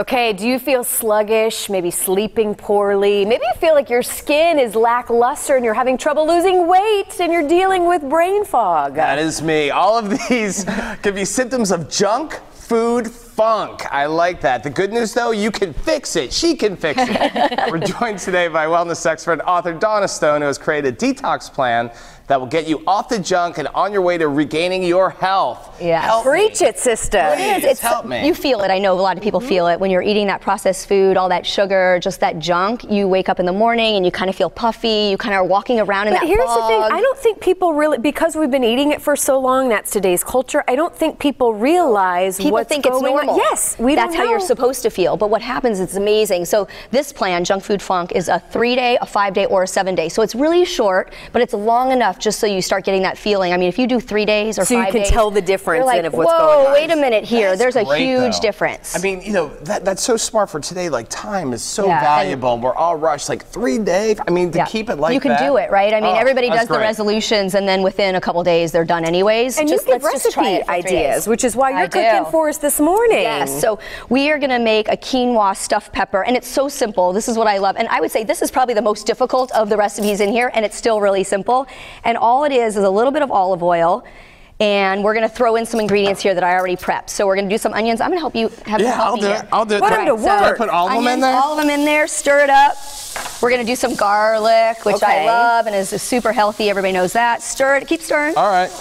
Okay, do you feel sluggish, maybe sleeping poorly? Maybe you feel like your skin is lackluster and you're having trouble losing weight and you're dealing with brain fog. That is me. All of these could be symptoms of junk food funk. I like that. The good news, though, you can fix it. She can fix it. We're joined today by wellness expert and author Dawna Stone, who has created a detox plan that will get you off the junk and on your way to regaining your health. Yeah. Preach it, sister. Please, help me. You feel it. I know a lot of people feel it. When you're eating that processed food, all that sugar, just that junk, you wake up in the morning and you kind of feel puffy. You kind of are walking around in that fog. But here's the thing. I don't think people really, because we've been eating it for so long, that's today's culture, I don't think people realize what's think it's going normal. on. Yes. That's how you're supposed to feel. But what happens is amazing. So this plan, Junk Food Funk, is a 3-day, a 5-day, or a 7-day. So it's really short, but it's long enough just so you start getting that feeling. I mean, if you do 3 days or 5 days, so you can tell the difference like, of what's going on. Whoa, wait a minute here. That's There's a huge though. difference. I mean, you know, that's so smart for today. Like, time is so valuable. And we're all rushed. Like, 3 days. I mean, to keep it like that. You can do it, right? I mean, everybody does the great. resolutions, and then within a couple days, they're done anyways. And just, you give let's just try recipe it for 3 ideas, days. which is why you're cooking for us this morning. Yes, so we are going to make a quinoa stuffed pepper, and it's so simple. This is what I love, and I would say this is probably the most difficult of the recipes in here, and it's still really simple. And all it is a little bit of olive oil, and we're going to throw in some ingredients here that I already prepped. So we're going to do some onions. I'm going to help you have some help me here. I'll do it. Put them to work. Do I put all of them in there? All of them in there. Stir it up. We're going to do some garlic, which I love and is super healthy. Everybody knows that. Stir it. Keep stirring. All right.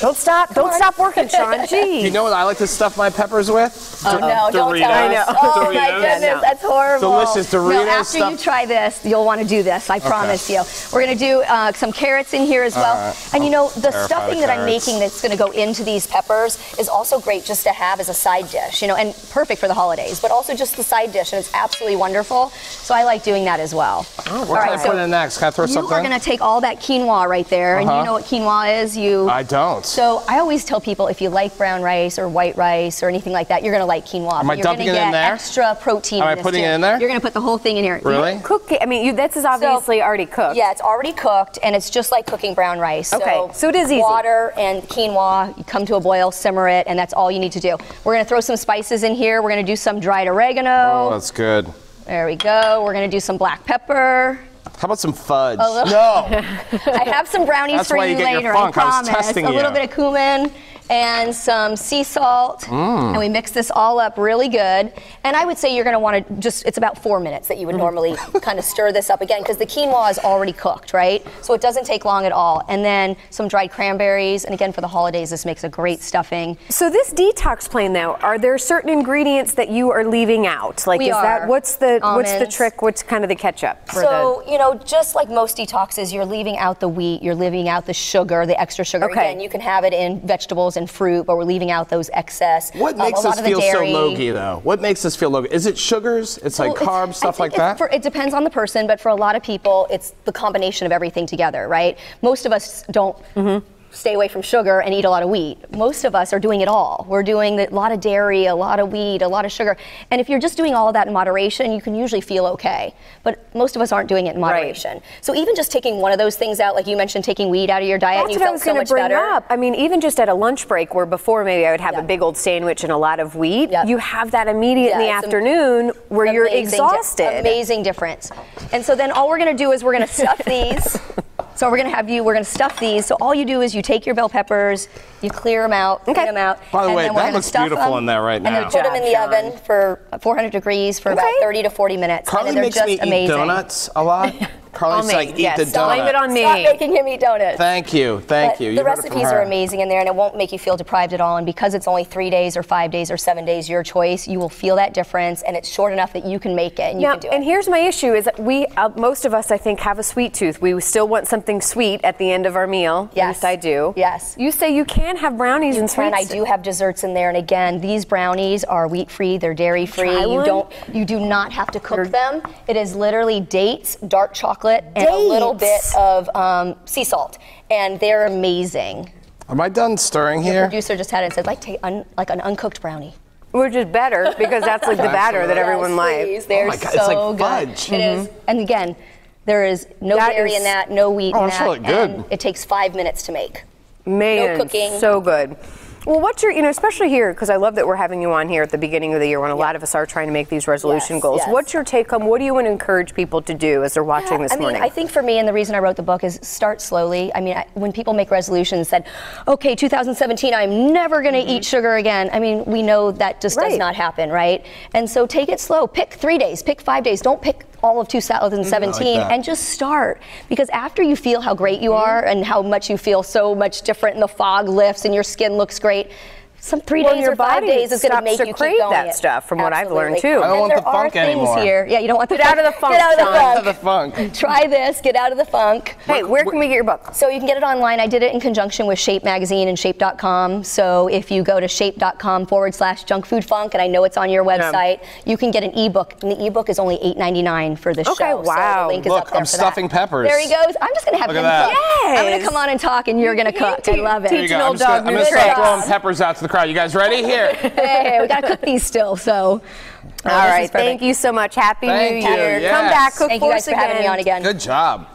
Don't stop working, Sean. Jeez. You know what I like to stuff my peppers with? Oh, no, don't tell Doritos. me. Oh, my goodness, that's horrible. Delicious Doritos No, after you try this, you'll want to do this, I promise you. We're going to do some carrots in here as well. And you know, the stuffing that I'm making that's going to go into these peppers is also great just to have as a side dish, you know, and perfect for the holidays, but also just the side dish, and it's absolutely wonderful. So I like doing that as well. Oh, what can I put in next? Can I throw something in? You are going to take all that quinoa right there, and you know what quinoa is? I don't. So I always tell people if you like brown rice or white rice or anything like that, you're going to like quinoa. Am I dumping it in there? Extra protein. Am I putting it in there? You're going to put the whole thing in here. Really? Cook it. I mean, this is obviously already cooked. Yeah, it's already cooked, and it's just like cooking brown rice. Okay, so it is easy. Water and quinoa, you come to a boil, simmer it, and that's all you need to do. We're going to throw some spices in here. We're going to do some dried oregano. Oh, that's good. There we go. We're going to do some black pepper. How about some fudge? No. I have some brownies for you later, I promise. A little bit of cumin and some sea salt, and we mix this all up really good. And I would say you're going to want to it's about 4 minutes that you would normally kind of stir this up again, because the quinoa is already cooked, right? So it doesn't take long at all. And then some dried cranberries, and again, for the holidays, this makes a great stuffing. So this detox plan now, are there certain ingredients that you are leaving out? Like, what's the trick? What's kind of the catch up? So, you know, just like most detoxes, you're leaving out the wheat, you're leaving out the sugar, the extra sugar. Okay. Again, you can have it in vegetables and fruit, but we're leaving out those excess. What makes us feel so low-key, though? What makes us feel low-key? Is it sugars? It's like carbs, stuff like that? It depends on the person, but for a lot of people, it's the combination of everything together, right? Most of us don't stay away from sugar and eat a lot of wheat. Most of us are doing it all. We're doing a lot of dairy, a lot of wheat, a lot of sugar. And if you're just doing all of that in moderation, you can usually feel okay. But most of us aren't doing it in moderation. Right. So even just taking one of those things out, like you mentioned, taking wheat out of your diet, and you felt so much better. That's what I was going to bring up. I mean, even just at a lunch break, where before maybe I would have a big old sandwich and a lot of wheat, you have that immediate in the afternoon where you're exhausted. Amazing difference. And so then all we're going to do is we're going to stuff these. So we're going to stuff these. So all you do is you take your bell peppers, you clear them out, get them out. By the way, that looks beautiful in there right now. And then put them in the oven for 400 degrees for about 30 to 40 minutes. Carly makes me eat donuts a lot. Carly's like, eat the donut. Blame it on me. Stop making him eat donuts. Thank you. The recipes are amazing in there, and it won't make you feel deprived at all. And because it's only 3 days or 5 days or 7 days, your choice, you will feel that difference, and it's short enough that you can make it and you can do it. And here's my issue is that most of us, I think, have a sweet tooth. We still want something sweet at the end of our meal. Yes. At least I do. Yes. You say you can have brownies and sweets. I do have desserts in there, and again, these brownies are wheat-free, they're dairy-free. You do not have to cook them. It is literally dates, dark chocolate, and a little bit of sea salt, and they're amazing. Am I done stirring here? The producer just had it and said, like an uncooked brownie. Which is better, because that's like the batter that everyone likes. They're God, so it's like good. fudge. It is, and again, there is no dairy in that, no wheat in that. Really good. And it takes 5 minutes to make. Man, no cooking. So good. Well, what's your, especially here, because I love that we're having you on here at the beginning of the year when a lot of us are trying to make these resolution goals. Yes. What's your take home? What do you want to encourage people to do as they're watching this morning? I think for me, and the reason I wrote the book is start slowly. I mean, when people make resolutions that, okay, 2017, I'm never going to eat sugar again. I mean, we know that just does not happen, right? And so take it slow. Pick 3 days, pick 5 days. Don't pick all of 2017 and just start, because after you feel how great you are and how much you feel so much different and the fog lifts and your skin looks great, some 3 days or 5 days is going to make you crave keep going that stuff, from what I've learned too. I don't want the funk anymore. Here. Yeah, you don't want the Get out of the funk. Get out of the Get funk. out of the funk. Try this. Get out of the funk. Hey, where can we get your book? So you can get it online. I did it in conjunction with Shape Magazine and Shape.com. So if you go to shape.com/junkfoodfunk, and I know it's on your website, you can get an ebook. And the ebook is only $8.99 for this show. Wow. So the link is Look, up there I'm for stuffing that. peppers. There he goes. I'm just going to have him cook. I'm going to come on and talk, and you're going to cook. I love it. There you go. I'm dog going to start throwing peppers out to the crowd. You guys ready? Here. Hey, we got to cook these still, so. All right, thank you so much. Happy New Year. Yes. Come back, cook Thank for you us guys for having me on again. Good job.